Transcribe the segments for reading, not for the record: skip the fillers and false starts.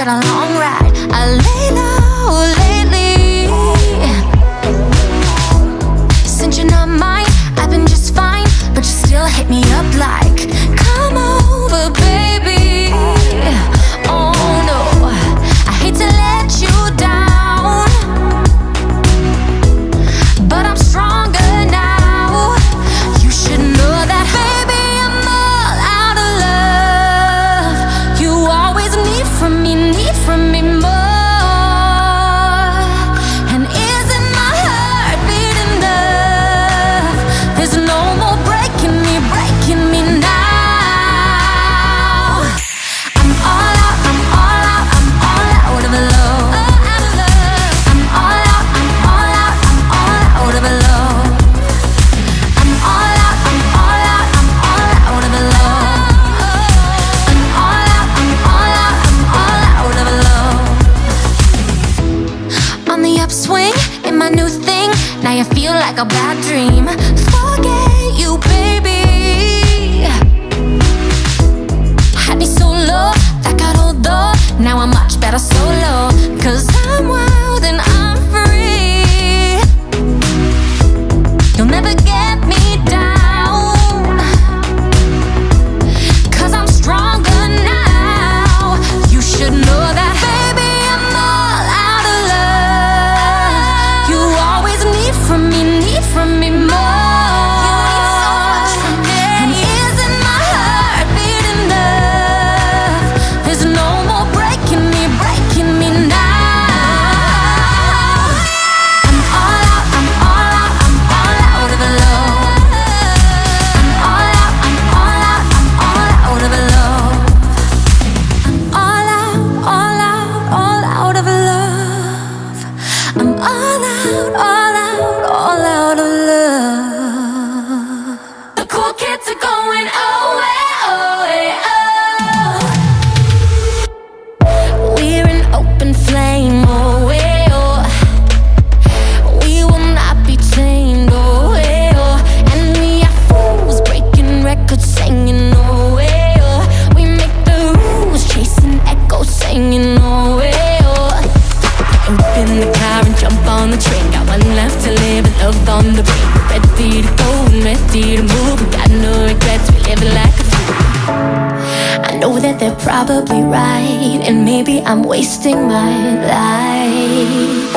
been a long ride. I lay low lately. Since you're not mine, I've been just fine, but you still hit me up like, come over, baby. Oh no, I hate to let you down, but I'm stronger now. You should know that, baby, I'm all out of love. You always need from me more. And isn't my heart beating enough? There's no more breaking me now. I'm all out, I'm all out, I'm all out of love. I'm all out, I'm all out, I'm all out of love. I'm all out, I'm all out, I'm all out of love. I'm all out, I'm all out, I'm all out of love. On the upswing, in my new thing, now you feel like a bad dream. Forget you, baby. Had me so low, that got old though. Now I'm much better solo, 'cause I'm wild and I'm free. You'll never get me down, 'cause I'm stronger now. You should know that, baby, I'm all out of love. You always need from me more. And isn't my heart beating enough? There's no more breaking me now. I'm all out, I'm all out, I'm all out of love. I'm all out, I'm all out, I'm all out of love. I'm all out of love. I'm all out of love. The cool kids are going away, We're an open flame, We will not be tamed, And we are fools breaking records, singing, We make the rules, chasing echoes, singing, Open the car and jump on the train. Got one left to live and love on the brain. We're ready to go and ready to move. We got no regrets, we live like a fool. I know that they're probably right, and maybe I'm wasting my life.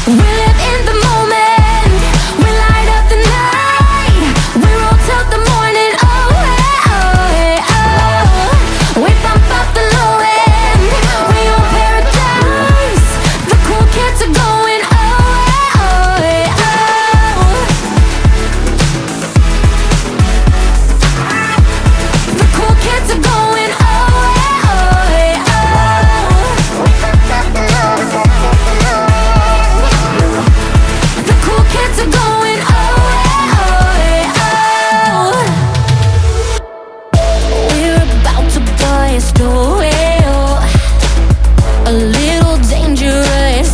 We live in the moment, we light up the night. We roll till the morning, We bump up the low end, we own paradise. The cool kids are going The cool kids are going The cool kids are going We're about to burst away, a little dangerous,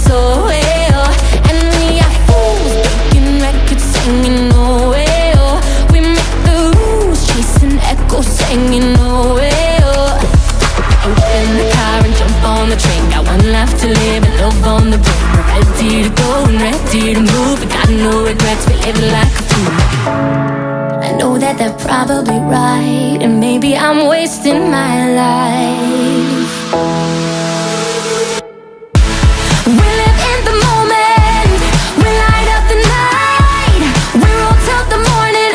And we are fools breaking records, singing, We make the rules, chasing echoes, singing, Open the car and jump on the train. Got one left to live and love on the brain. We're ready to go and ready to move. We got no regrets, we live like a fool. I know that they're probably right, and maybe I'm wasting my life. We live in the moment, we light up the night. We roll till the morning,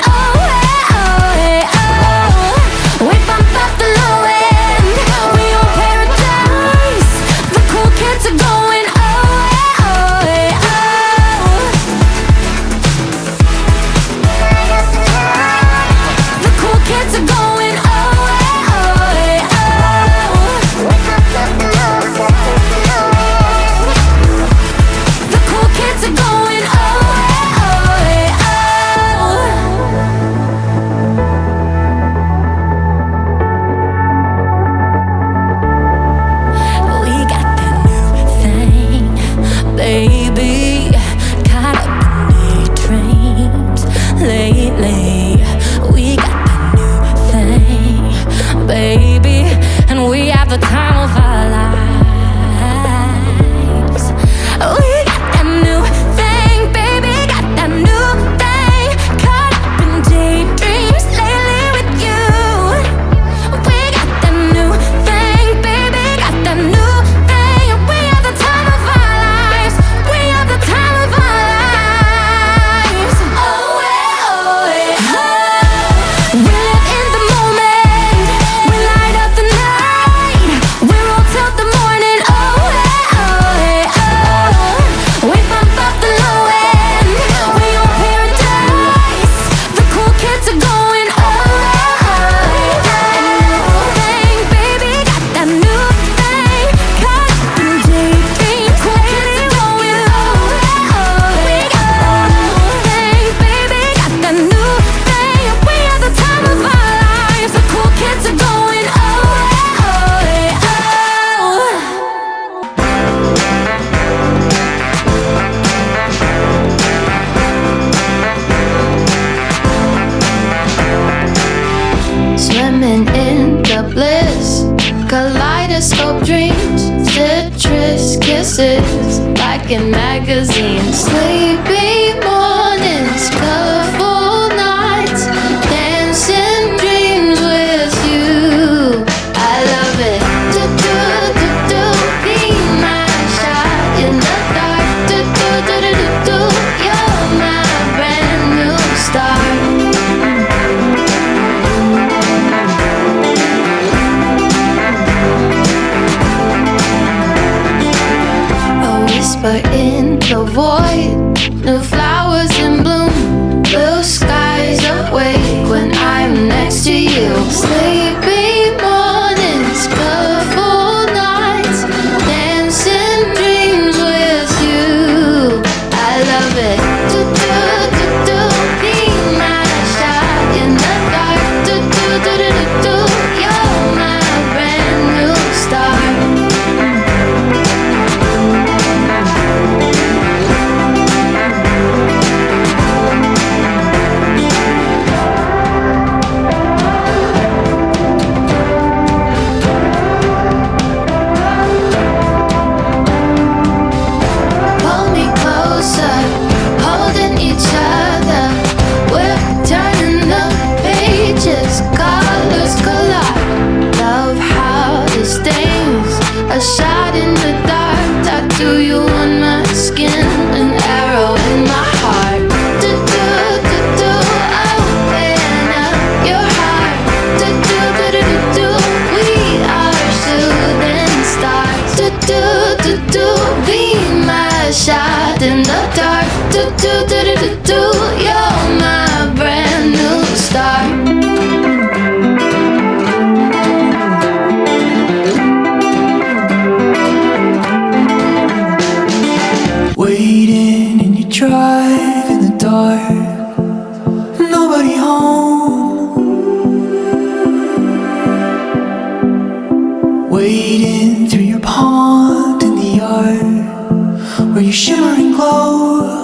We bump up the low end, we own paradise. The cool kids are going The cool kids are going hope dreams, citrus kisses, like in magazines. Sleepy mornings, colorful nights, dancing dreams with you. I love it. Do do do do, be my shot in the dark. Do do do do do do, you're my brand new start. But in the void, new flowers in bloom, blue skies awake when I'm next to you. Sleepy mornings, colorful nights, dancing dreams with you. I love it. Do do do do, be my shot in the dark. Do do do do do do, you're my brand new start. A shot in the dark, tattoo you on my skin, an arrow in my heart. Do do do do, open up your heart. Do do do do do do, we are shooting stars. Do do do do, be my shot in the dark. Do do do do do do, you're my brand new start. Waiting in your drive in the dark, nobody home. Wading through your pond in the yard, where your shimmering glow